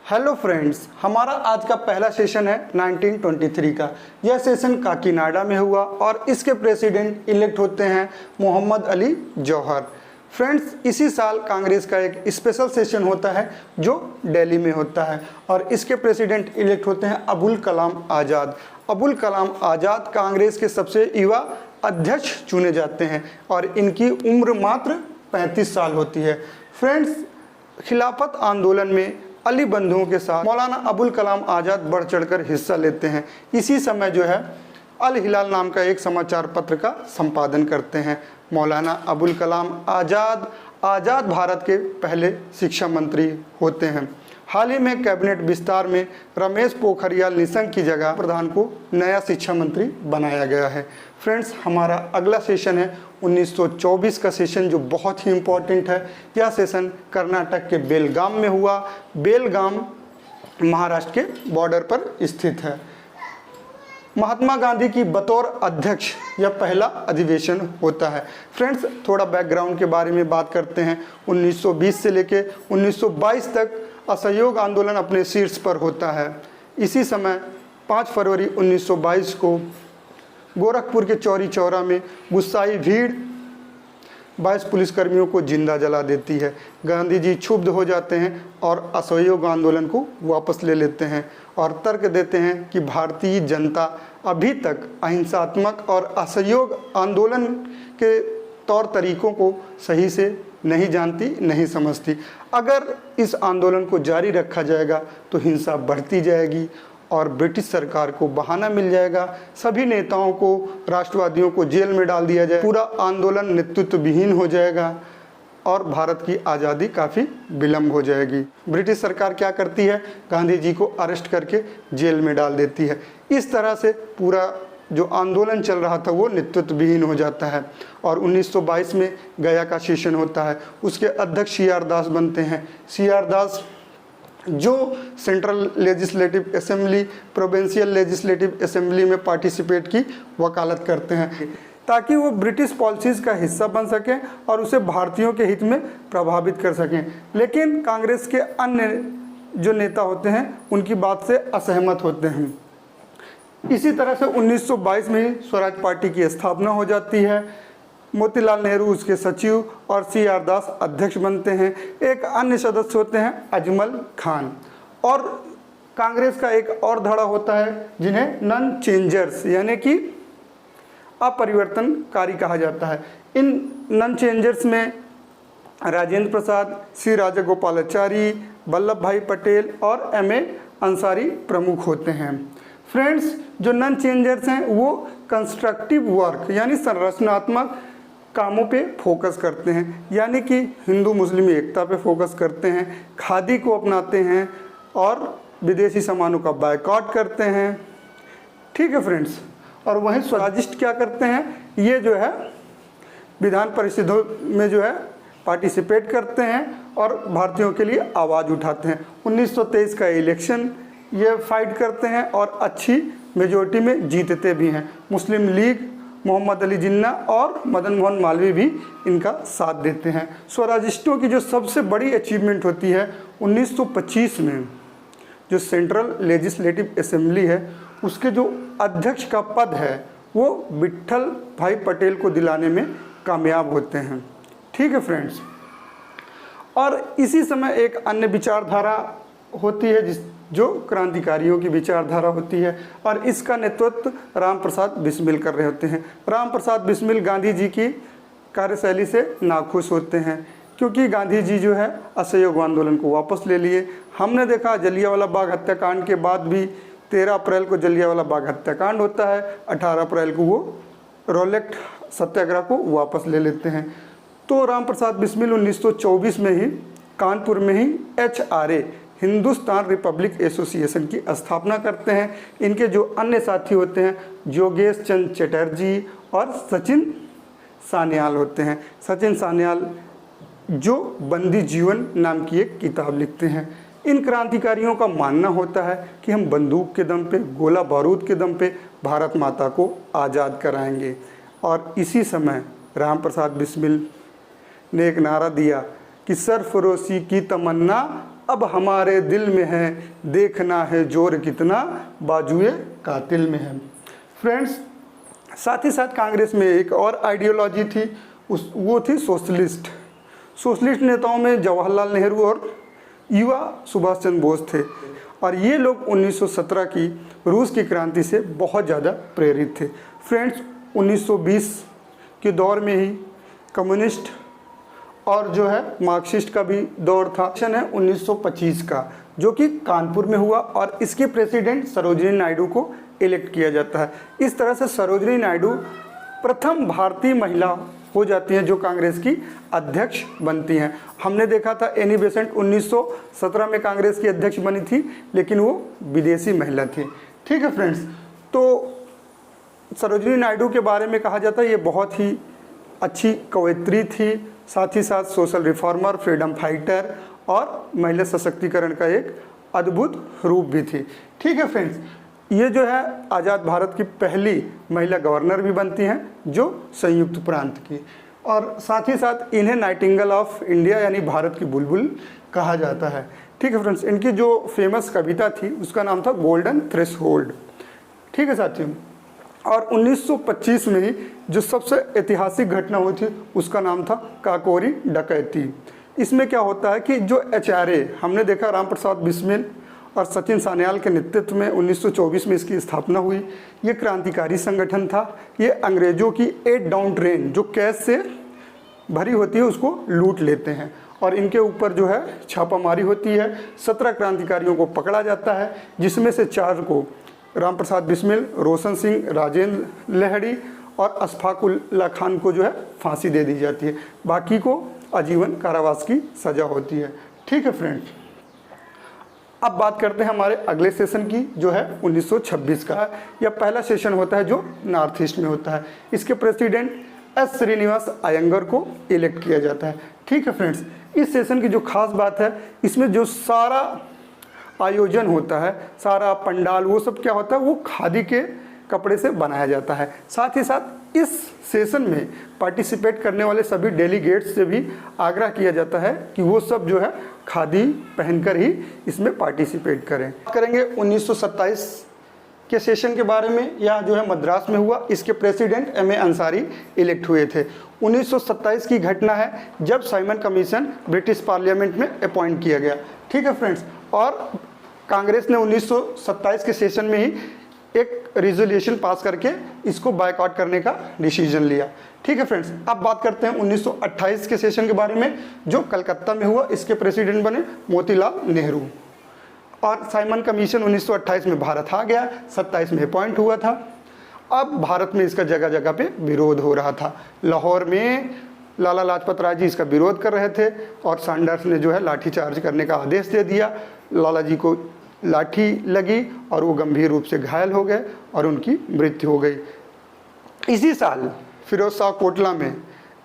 Hello friends, हमारा आज का पहला सेशन है 1923 का। यह सेशन काकीनाडा में हुआ और इसके प्रेसिडेंट इलेक्ट होते हैं मोहम्मद अली जौहर। फ्रेंड्स, इसी साल कांग्रेस का एक स्पेशल सेशन होता है जो दिल्ली में होता है और इसके प्रेसिडेंट इलेक्ट होते हैं अबुल कलाम आज़ाद। अबुल कलाम आज़ाद कांग्रेस के सबसे युवा अध्यक्ष चुने जाते हैं और इनकी उम्र मात्र 35 साल होती है। फ्रेंड्स, खिलाफत आंदोलन में अली बंधुओं के साथ मौलाना अबुल कलाम आज़ाद बढ़ चढ़कर हिस्सा लेते हैं। इसी समय जो है अल हिलाल नाम का एक समाचार पत्र का संपादन करते हैं। मौलाना अबुल कलाम आज़ाद भारत के पहले शिक्षा मंत्री होते हैं। हाल ही में कैबिनेट विस्तार में रमेश पोखरियाल निशंक की जगह प्रधान को नया शिक्षा मंत्री बनाया गया है। फ्रेंड्स, हमारा अगला सेशन है 1924 का सेशन जो बहुत ही इम्पोर्टेंट है। यह सेशन कर्नाटक के बेलगाम में हुआ। बेलगाम महाराष्ट्र के बॉर्डर पर स्थित है। महात्मा गांधी की बतौर अध्यक्ष यह पहला अधिवेशन होता है। फ्रेंड्स, थोड़ा बैकग्राउंड के बारे में बात करते हैं। 1920 से लेके 1922 तक असहयोग आंदोलन अपने शीर्ष पर होता है। इसी समय 5 फरवरी 1922 को गोरखपुर के चौरी चौरा में गुस्साई भीड़ 22 पुलिसकर्मियों को जिंदा जला देती है। गांधी जी क्षुब्ध हो जाते हैं और असहयोग आंदोलन को वापस ले लेते हैं और तर्क देते हैं कि भारतीय जनता अभी तक अहिंसात्मक और असहयोग आंदोलन के तौर तरीकों को सही से नहीं जानती, नहीं समझती। अगर इस आंदोलन को जारी रखा जाएगा तो हिंसा बढ़ती जाएगी और ब्रिटिश सरकार को बहाना मिल जाएगा। सभी नेताओं को, राष्ट्रवादियों को जेल में डाल दिया जाए। पूरा आंदोलन नेतृत्व विहीन हो जाएगा और भारत की आज़ादी काफ़ी विलम्ब हो जाएगी। ब्रिटिश सरकार क्या करती है? गांधी जी को अरेस्ट करके जेल में डाल देती है। इस तरह से पूरा जो आंदोलन चल रहा था वो नेतृत्व विहीन हो जाता है और 1922 में गया का सेशन होता है। उसके अध्यक्ष सी आर दास बनते हैं। सी आर दास जो central legislative assembly, provincial legislative assembly में पार्टिसिपेट की वकालत करते हैं ताकि वो ब्रिटिश पॉलिसीज़ का हिस्सा बन सकें और उसे भारतीयों के हित में प्रभावित कर सकें। लेकिन कांग्रेस के अन्य जो नेता होते हैं उनकी बात से असहमत होते हैं। इसी तरह से 1922 में ही स्वराज पार्टी की स्थापना हो जाती है। मोतीलाल नेहरू उसके सचिव और सी आर दास अध्यक्ष बनते हैं। एक अन्य सदस्य होते हैं अजमल खान। और कांग्रेस का एक और धड़ा होता है जिन्हें नन चेंजर्स यानी कि अपरिवर्तनकारी कहा जाता है। इन नन चेंजर्स में राजेंद्र प्रसाद, सी राजागोपालाचारी, वल्लभ भाई पटेल और M.A. अंसारी प्रमुख होते हैं। फ्रेंड्स, जो नन चेंजर्स हैं वो कंस्ट्रक्टिव वर्क यानी संरचनात्मक कामों पे फोकस करते हैं, यानी कि हिंदू मुस्लिम एकता पे फोकस करते हैं, खादी को अपनाते हैं और विदेशी सामानों का बायकॉट करते हैं। ठीक है फ्रेंड्स। और वहीं स्वराजिस्ट क्या करते हैं? ये जो है विधान परिषदों में जो है पार्टिसिपेट करते हैं और भारतीयों के लिए आवाज़ उठाते हैं। 1923 का इलेक्शन ये फाइट करते हैं और अच्छी मेजोरिटी में जीतते भी हैं। मुस्लिम लीग, मोहम्मद अली जिन्ना और मदन मोहन मालवीय भी इनका साथ देते हैं। स्वराजिस्टों की जो सबसे बड़ी अचीवमेंट होती है 1925 में जो सेंट्रल लेजिस्लेटिव असेंबली है उसके जो अध्यक्ष का पद है वो विट्ठल भाई पटेल को दिलाने में कामयाब होते हैं। ठीक है फ्रेंड्स। और इसी समय एक अन्य विचारधारा होती है जो क्रांतिकारियों की विचारधारा होती है और इसका नेतृत्व राम प्रसाद बिस्मिल कर रहे होते हैं। राम प्रसाद बिस्मिल गांधी जी की कार्यशैली से नाखुश होते हैं क्योंकि गांधी जी जो है असहयोग आंदोलन को वापस ले लिए। हमने देखा जलियांवाला बाग हत्याकांड के बाद भी 13 अप्रैल को जलियांवाला बाग हत्याकांड होता है, 18 अप्रैल को वो रोलेक्ट सत्याग्रह को वापस ले लेते हैं। तो राम प्रसाद बिस्मिल 1924 में ही कानपुर में ही HRA हिंदुस्तान रिपब्लिक एसोसिएशन की स्थापना करते हैं। इनके जो अन्य साथी होते हैं योगेश चंद्र चटर्जी और सचिन सान्याल होते हैं। सचिन सान्याल जो बंदी जीवन नाम की एक किताब लिखते हैं। इन क्रांतिकारियों का मानना होता है कि हम बंदूक के दम पे, गोला बारूद के दम पे भारत माता को आज़ाद कराएंगे। और इसी समय राम प्रसाद बिस्मिल ने एक नारा दिया कि सरफरोशी की तमन्ना अब हमारे दिल में है, देखना है जोर कितना बाजुए कातिल में है। फ्रेंड्स, साथ ही साथ कांग्रेस में एक और आइडियोलॉजी थी, वो थी सोशलिस्ट। सोशलिस्ट नेताओं में जवाहरलाल नेहरू और युवा सुभाष चंद्र बोस थे, और ये लोग 1917 की रूस की क्रांति से बहुत ज़्यादा प्रेरित थे। फ्रेंड्स, 1920 के दौर में ही कम्युनिस्ट और जो है मार्क्सिस्ट का भी दौर था। इलेक्शन है 1925 का, जो कि कानपुर में हुआ, और इसके प्रेसिडेंट सरोजिनी नायडू को इलेक्ट किया जाता है। इस तरह से सरोजिनी नायडू प्रथम भारतीय महिला हो जाती हैं जो कांग्रेस की अध्यक्ष बनती हैं। हमने देखा था एनी बेसेंट 1917 में कांग्रेस की अध्यक्ष बनी थी, लेकिन वो विदेशी महिला थी। ठीक है फ्रेंड्स, तो सरोजिनी नायडू के बारे में कहा जाता है ये बहुत ही अच्छी कवयित्री थी, साथ ही साथ सोशल रिफॉर्मर, फ्रीडम फाइटर और महिला सशक्तिकरण का एक अद्भुत रूप भी थी। ठीक है फ्रेंड्स, ये जो है आज़ाद भारत की पहली महिला गवर्नर भी बनती हैं जो संयुक्त प्रांत की, और साथ ही साथ इन्हें नाइटिंगेल ऑफ इंडिया यानी भारत की बुलबुल कहा जाता है। ठीक है फ्रेंड्स, इनकी जो फेमस कविता थी उसका नाम था गोल्डन थ्रेशोल्ड। ठीक है साथियों, और 1925 में ही जो सबसे ऐतिहासिक घटना हुई थी उसका नाम था काकोरी डकैती। इसमें क्या होता है कि जो HRA हमने देखा, राम प्रसाद बिस्मिल और सचिन सान्याल के नेतृत्व में 1924 में इसकी स्थापना हुई। ये क्रांतिकारी संगठन था। ये अंग्रेजों की 8 डाउन ट्रेन जो कैश से भरी होती है उसको लूट लेते हैं, और इनके ऊपर जो है छापामारी होती है। 17 क्रांतिकारियों को पकड़ा जाता है, जिसमें से 4 को राम प्रसाद बिस्मिल, रोशन सिंह, राजेंद्र लहड़ी और अशफाक उल्ला खान को जो है फांसी दे दी जाती है। बाकी को आजीवन कारावास की सज़ा होती है। ठीक है फ्रेंड्स, अब बात करते हैं हमारे अगले सेशन की, जो है 1926 का। यह पहला सेशन होता है जो नॉर्थ ईस्ट में होता है। इसके प्रेसिडेंट एस श्रीनिवास अयंगर को इलेक्ट किया जाता है। ठीक है फ्रेंड्स, इस सेशन की जो खास बात है, इसमें जो सारा आयोजन होता है, सारा पंडाल, वो सब क्या होता है, वो खादी के कपड़े से बनाया जाता है। साथ ही साथ इस सेशन में पार्टिसिपेट करने वाले सभी डेलीगेट्स से भी आग्रह किया जाता है कि वो सब जो है खादी पहनकर ही इसमें पार्टिसिपेट करें। करेंगे 1927 के सेशन के बारे में, यह जो है मद्रास में हुआ। इसके प्रेसिडेंट M.A. अंसारी इलेक्ट हुए थे। 1927 की घटना है जब साइमन कमीशन ब्रिटिश पार्लियामेंट में अपॉइंट किया गया। ठीक है फ्रेंड्स, और कांग्रेस ने 1927 के सेशन में ही एक रिजोल्यूशन पास करके इसको बायकॉट करने का डिसीजन लिया। ठीक है फ्रेंड्स, अब बात करते हैं 1928 के सेशन के बारे में जो कलकत्ता में हुआ। इसके प्रेसिडेंट बने मोतीलाल नेहरू, और साइमन कमीशन 1928 में भारत आ गया, 27 में अपॉइंट हुआ था। अब भारत में इसका जगह जगह पे विरोध हो रहा था। लाहौर में लाला लाजपत राय जी इसका विरोध कर रहे थे, और सैंडर्स ने जो है लाठीचार्ज करने का आदेश दे दिया। लाला जी को लाठी लगी और वो गंभीर रूप से घायल हो गए और उनकी मृत्यु हो गई। इसी साल फिरोज शाह कोटला में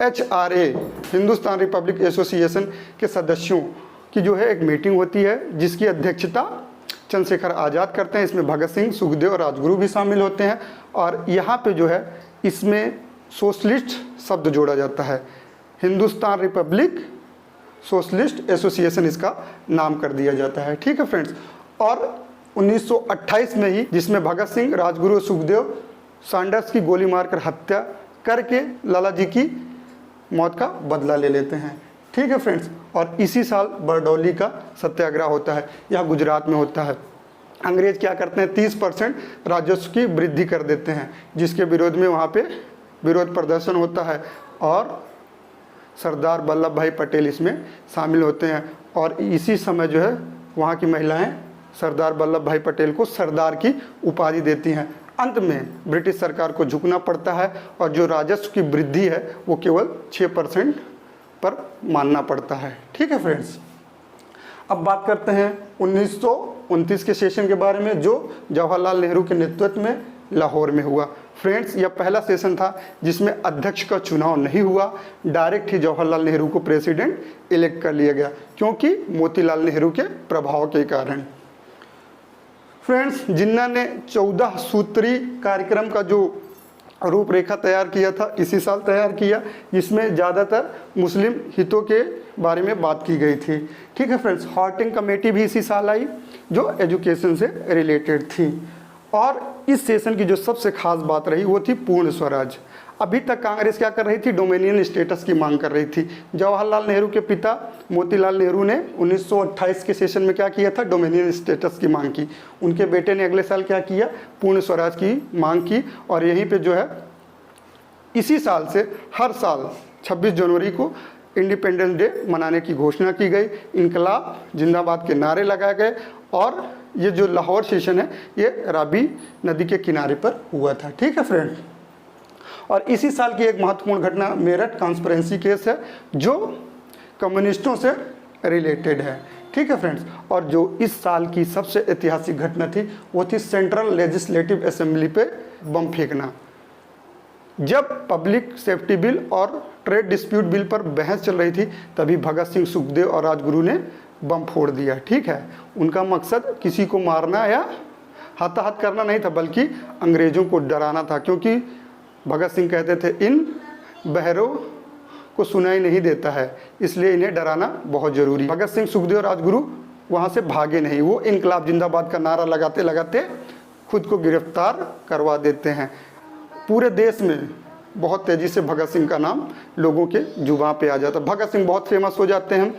HRA हिंदुस्तान रिपब्लिक एसोसिएशन के सदस्यों की जो है एक मीटिंग होती है, जिसकी अध्यक्षता चंद्रशेखर आज़ाद करते हैं। इसमें भगत सिंह, सुखदेव और राजगुरु भी शामिल होते हैं, और यहाँ पे जो है इसमें सोशलिस्ट शब्द जोड़ा जाता है। हिंदुस्तान रिपब्लिक सोशलिस्ट एसोसिएशन इसका नाम कर दिया जाता है। ठीक है फ्रेंड्स, और 1928 में ही जिसमें भगत सिंह, राजगुरु, सुखदेव, सैंडर्स की गोली मारकर हत्या करके लाला जी की मौत का बदला ले लेते हैं। ठीक है फ्रेंड्स, और इसी साल बरडौली का सत्याग्रह होता है, यह गुजरात में होता है। अंग्रेज क्या करते हैं, 30% राजस्व की वृद्धि कर देते हैं, जिसके विरोध में वहाँ पे विरोध प्रदर्शन होता है, और सरदार वल्लभ भाई पटेल इसमें शामिल होते हैं। और इसी समय जो है वहाँ की महिलाएं सरदार वल्लभ भाई पटेल को सरदार की उपाधि देती हैं। अंत में ब्रिटिश सरकार को झुकना पड़ता है, और जो राजस्व की वृद्धि है वो केवल 6% पर मानना पड़ता है। ठीक है फ्रेंड्स, अब बात करते हैं 1929 के सेशन के बारे में जो जवाहरलाल नेहरू के नेतृत्व में लाहौर में हुआ। फ्रेंड्स, यह पहला सेशन था जिसमें अध्यक्ष का चुनाव नहीं हुआ, डायरेक्ट ही जवाहरलाल नेहरू को प्रेसिडेंट इलेक्ट कर लिया गया, क्योंकि मोतीलाल नेहरू के प्रभाव के कारण। फ्रेंड्स, जिन्ना ने 14 सूत्री कार्यक्रम का जो रूपरेखा तैयार किया था, इसी साल तैयार किया, जिसमें ज़्यादातर मुस्लिम हितों के बारे में बात की गई थी। ठीक है फ्रेंड्स, हार्टिंग कमेटी भी इसी साल आई जो एजुकेशन से रिलेटेड थी। और इस सेशन की जो सबसे खास बात रही वो थी पूर्ण स्वराज। अभी तक कांग्रेस क्या कर रही थी, डोमिनियन स्टेटस की मांग कर रही थी। जवाहरलाल नेहरू के पिता मोतीलाल नेहरू ने 1928 के सेशन में क्या किया था, डोमिनियन स्टेटस की मांग की। उनके बेटे ने अगले साल क्या किया, पूर्ण स्वराज की मांग की। और यहीं पे जो है इसी साल से हर साल 26 जनवरी को इंडिपेंडेंस डे मनाने की घोषणा की गई। इनकलाब जिंदाबाद के नारे लगाए गए और ये जो लाहौर सेशन है ये रावी नदी के किनारे पर हुआ था। ठीक है फ्रेंड, और इसी साल की एक महत्वपूर्ण घटना मेरठ कॉन्स्पिरेसी केस है जो कम्युनिस्टों से रिलेटेड है। ठीक है फ्रेंड्स, और जो इस साल की सबसे ऐतिहासिक घटना थी वो थी सेंट्रल लेजिस्लेटिव असेंबली पे बम फेंकना। जब पब्लिक सेफ्टी बिल और ट्रेड डिस्प्यूट बिल पर बहस चल रही थी तभी भगत सिंह, सुखदेव और राजगुरु ने बम फोड़ दिया। ठीक है, उनका मकसद किसी को मारना या हताहत करना नहीं था बल्कि अंग्रेज़ों को डराना था, क्योंकि भगत सिंह कहते थे इन बहरों को सुनाई नहीं देता है, इसलिए इन्हें डराना बहुत ज़रूरी। भगत सिंह, सुखदेव, राजगुरु वहाँ से भागे नहीं, वो इनकलाब जिंदाबाद का नारा लगाते लगाते खुद को गिरफ्तार करवा देते हैं। पूरे देश में बहुत तेज़ी से भगत सिंह का नाम लोगों के जुबान पे आ जाता है। भगत सिंह बहुत फेमस हो जाते हैं।